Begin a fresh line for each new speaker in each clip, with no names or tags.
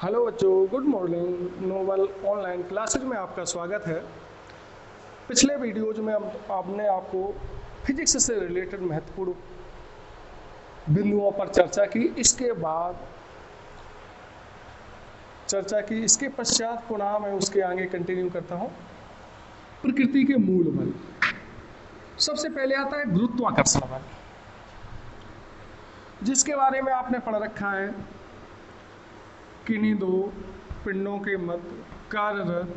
Hello बच्चों, good morning. Noble online classes में आपका स्वागत है। पिछले वीडियोज में आपने आपको फिजिक्स से रिलेटेड महत्वपूर्ण बिंदुओं पर चर्चा की। इसके पश्चात पुनः मैं उसके आगे कंटिन्यू करता हूँ। प्रकृति के मूल बल। सबसे पहले आता है गुरुत्वाकर्षण बल, जिसके बारे में आपने पढ़ रखा है। किन्हीं दो पिंडों के मध्य कार्यरत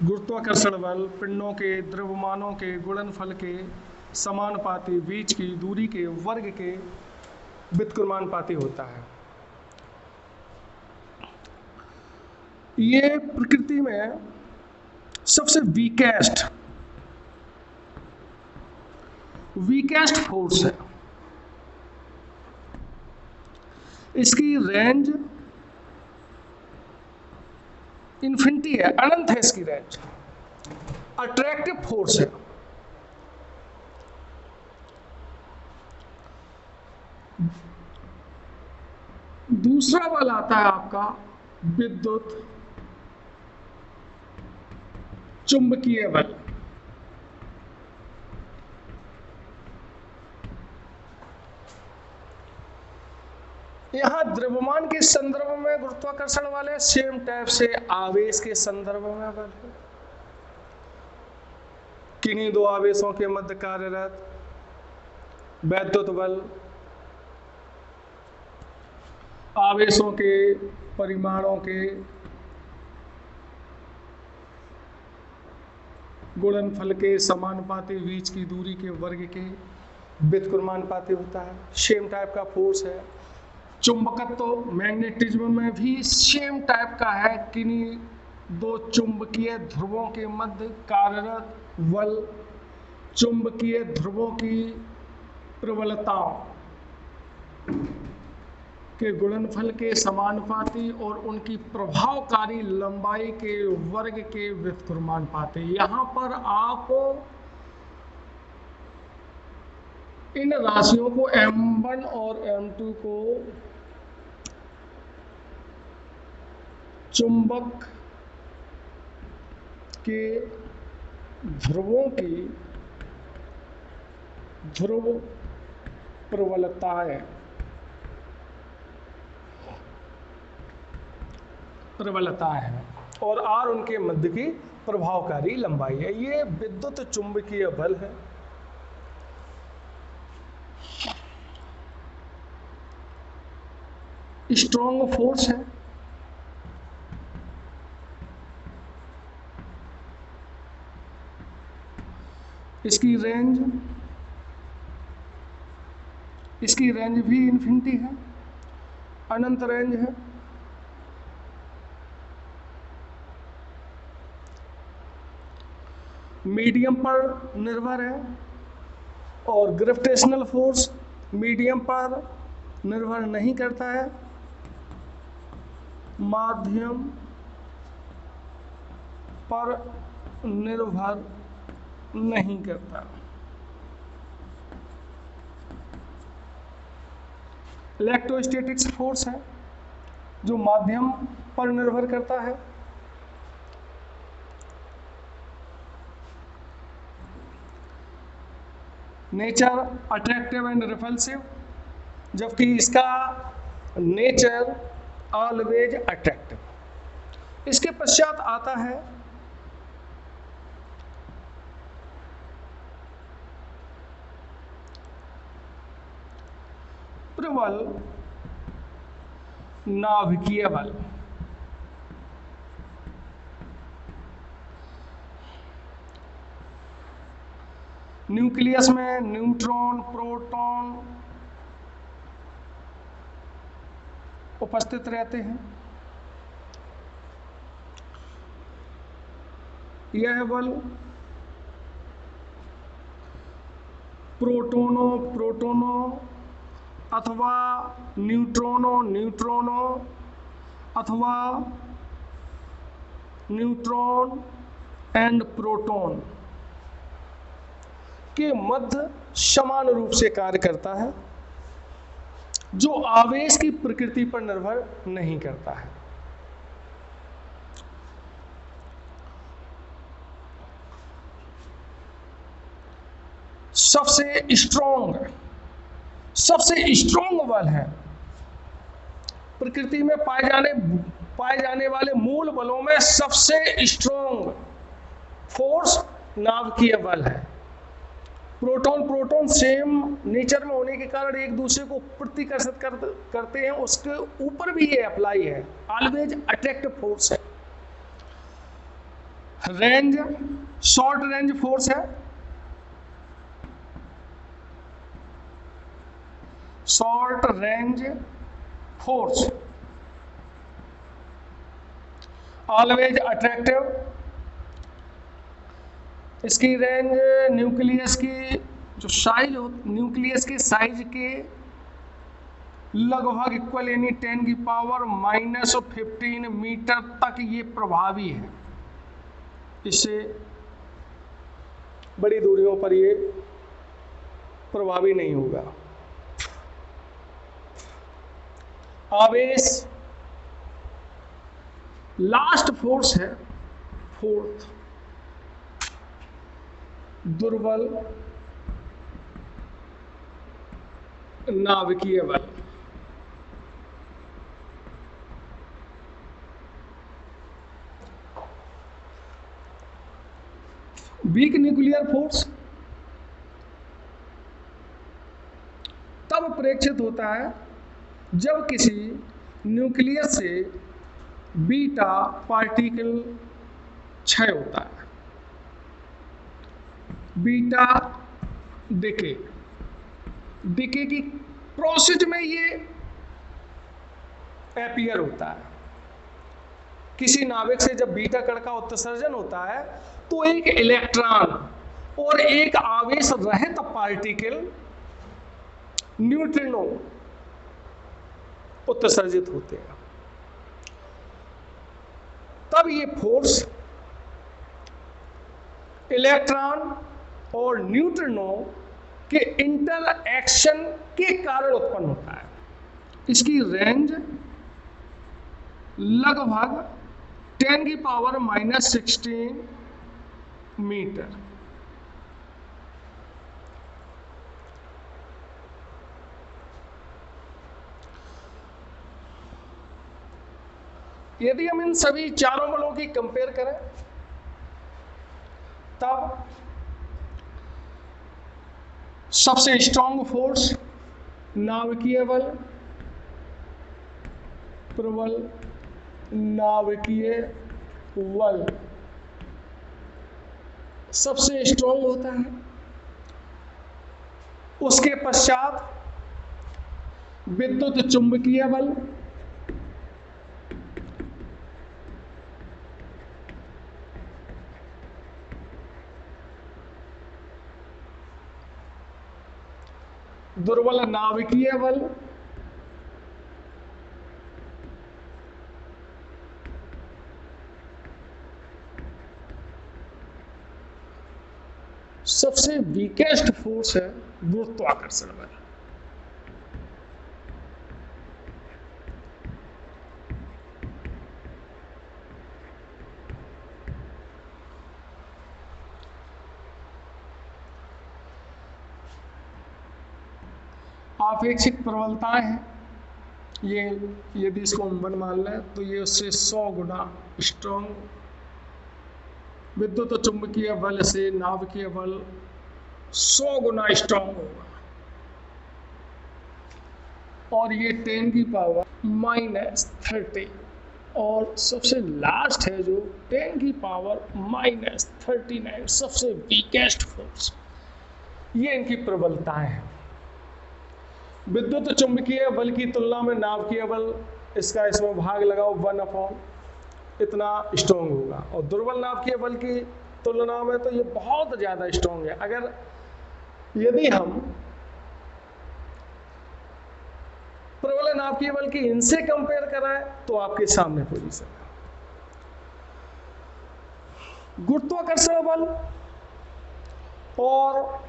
गुरुत्वाकर्षण बल पिंडों के द्रव्यमानों के गुणनफल के समानुपाती, बीच की दूरी के वर्ग के व्युत्क्रमानुपाती होता है। ये प्रकृति में सबसे वीकेस्ट फोर्स है। इसकी रेंज इन्फिनिटी है, अनंत है इसकी रेंज। अट्रैक्टिव फोर्स है। दूसरा बल आता है आपका विद्युत चुंबकीय बल। यहां द्रव्यमान के संदर्भ में गुरुत्वाकर्षण वाले सेम टाइप से आवेश के संदर्भ में बल है। किन्हीं दो आवेशों के मध्य कार्यरत वैद्युत बल आवेशों के परिमाणों के गुणनफल के समानुपाती, बीच की दूरी के वर्ग के व्युत्क्रमानुपाती होता है। सेम टाइप का फोर्स है। चुंबकत्व तो मैग्नेटिज्म में भी सेम टाइप का है। किन्हीं दो चुंबकीय ध्रुवों के मध्य कार्यरत बल चुंबकीय ध्रुवों की प्रबलताओं के गुणनफल के समानुपाती और उनकी प्रभावकारी लंबाई के वर्ग के व्युत्क्रमानुपाती। यहां पर आप इन राशियों को m1 और m2 को चुंबक के ध्रुवों की ध्रुव प्रबलताएं है और r उनके मध्य की प्रभावकारी लंबाई है। ये विद्युत चुंबकीय बल है। स्ट्रॉन्ग फोर्स है। इसकी रेंज भी इन्फिनिटी है, अनंत रेंज है। मीडियम पर निर्भर है और ग्रेविटेशनल फोर्स मीडियम पर निर्भर नहीं करता है, माध्यम पर निर्भर नहीं करता। इलेक्ट्रोस्टैटिक्स फोर्स है जो माध्यम पर निर्भर करता है। नेचर अट्रैक्टिव एंड रिपल्सिव, जबकि इसका नेचर ऑलवेज अट्रैक्टिव। इसके पश्चात आता है प्रबल नाभिकीय बल। न्यूक्लियस में न्यूट्रॉन, प्रोटॉन उपस्थित रहते हैं। यह बल प्रोटोनों अथवा न्यूट्रॉनों अथवा न्यूट्रॉन एंड प्रोटॉन के मध्य समान रूप से कार्य करता है। जो आवेश की प्रकृति पर निर्भर नहीं करता है। सबसे स्ट्रॉन्ग बल है प्रकृति में पाए जाने वाले मूल बलों में सबसे स्ट्रॉन्ग फोर्स नाभिकीय बल है। प्रोटॉन सेम नेचर में होने के कारण एक दूसरे को प्रतिकर्षित करते हैं, उसके ऊपर भी ये अप्लाई है। ऑलवेज अट्रैक्टिव फोर्स है। रेंज शॉर्ट रेंज फोर्स है। Short range force always attractive. इसकी रेंज न्यूक्लियस की जो साइज न्यूक्लियस के साइज के लगभग इक्वल, यानी 10⁻⁻15 मीटर तक ये प्रभावी है। इससे बड़ी दूरियों पर ये प्रभावी नहीं होगा। आवेश लास्ट फोर्स है, फोर्थ दुर्बल नाभिकीय बल। वीक न्यूक्लियर फोर्स तब प्रेक्षित होता है जब किसी न्यूक्लियस से बीटा पार्टिकल क्षय होता है। बीटा डिके की प्रोसेस में ये अपीयर होता है। किसी नाभिक से जब बीटा कण का उत्सर्जन होता है तो एक इलेक्ट्रॉन और एक आवेश रहित पार्टिकल न्यूट्रिनो उत्सर्जित होते हैं। तब ये फोर्स इलेक्ट्रॉन और न्यूट्रिनो के इंटरएक्शन के कारण उत्पन्न होता है। इसकी रेंज लगभग 10⁻⁻16 मीटर। यदि हम इन सभी चारों बलों की कंपेयर करें तब सबसे स्ट्रॉन्ग फोर्स नाभिकीय बल, प्रबल नाभिकीय बल सबसे स्ट्रॉन्ग होता है। उसके पश्चात विद्युत चुंबकीय बल, दुर्बल नाभिकीय बल, सबसे वीकेस्ट फोर्स है गुरुत्वाकर्षण बल। आपेक्षिक प्रबलताएं हैं ये, यदि इसको हम 1 मान लें तो ये उससे 100 गुना स्ट्रॉन्ग। विद्युत चुंबकीय बल से नाभिकीय बल 100 गुना स्ट्रॉन्ग होगा। और ये 10⁻⁻30 और सबसे लास्ट है जो 10⁻⁻39 सबसे वीकेस्ट फोर्स। ये इनकी प्रबलताएं हैं। विद्युत चुंबकीय बल की तुलना में नाभिकीय बल, इसका इसमें भाग लगाओ 1/, इतना स्ट्रॉन्ग होगा। और दुर्बल नाभिकीय बल की तुलना में तो ये बहुत ज़्यादा स्ट्रॉन्ग है। अगर यदि हम प्रबल नाभिकीय बल की इनसे कंपेयर कराएं तो आपके सामने पोजीशन है। गुरुत्वाकर्षण बल और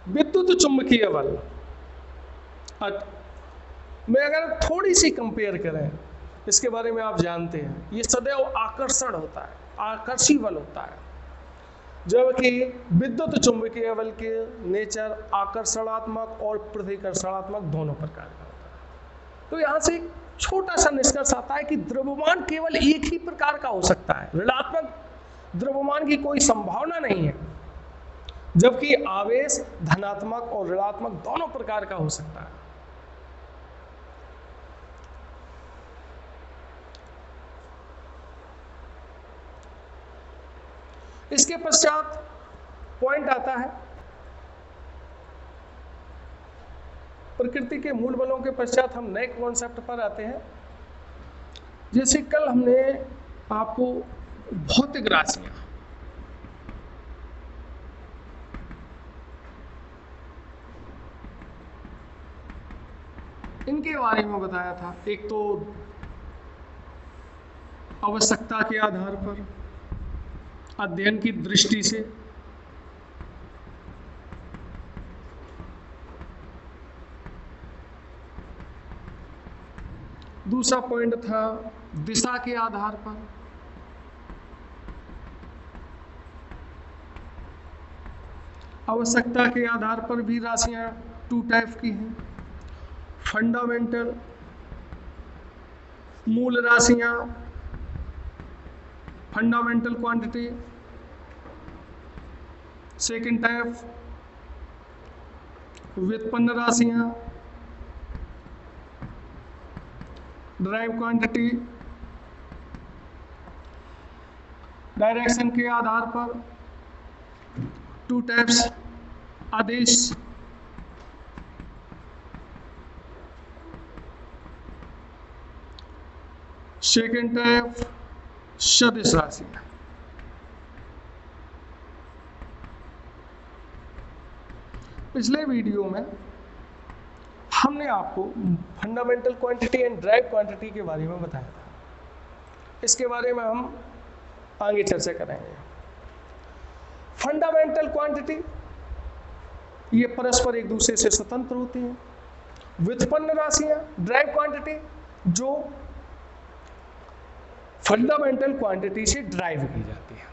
विद्युत चुंबकीय बल मैं अगर थोड़ी सी कंपेयर करें, इसके बारे में आप जानते हैं, ये सदैव आकर्षण होता है, आकर्षी बल होता है, जबकि विद्युत चुंबकीय बल के नेचर आकर्षणात्मक और प्रतिकर्षणात्मक दोनों प्रकार का होता है। तो यहाँ से एक छोटा सा निष्कर्ष आता है कि द्रव्यमान केवल एक ही प्रकार का हो सकता है, ऋणात्मक द्रव्यमान की कोई संभावना नहीं है, जबकि आवेश धनात्मक और ऋणात्मक दोनों प्रकार का हो सकता है। इसके पश्चात पॉइंट आता है प्रकृति के मूल बलों के पश्चात हम नए कॉन्सेप्ट पर आते हैं। जैसे कल हमने आपको भौतिक राशियां, इनके बारे में बताया था। एक तो आवश्यकता के आधार पर, अध्ययन की दृष्टि से, दूसरा पॉइंट था दिशा के आधार पर, आवश्यकता के आधार पर भी राशियां 2 टाइप की हैं, फंडामेंटल मूल राशियां, फंडामेंटल क्वांटिटी। सेकंड टाइप व्युत्पन्न राशियां, ड्राइव क्वांटिटी। डायरेक्शन के आधार पर 2 टाइप्स, आदेश सेकंड टाइप सदिश राशि। पिछले वीडियो में हमने आपको fundamental quantity and drive quantity के बारे में बताया था। इसके बारे में हम आगे चर्चा करेंगे। फंडामेंटल क्वांटिटी ये परस्पर एक दूसरे से स्वतंत्र होती हैं। व्युत्पन्न राशियां ड्राइव क्वांटिटी जो फंडामेंटल क्वांटिटी से ड्राइव की जाती है।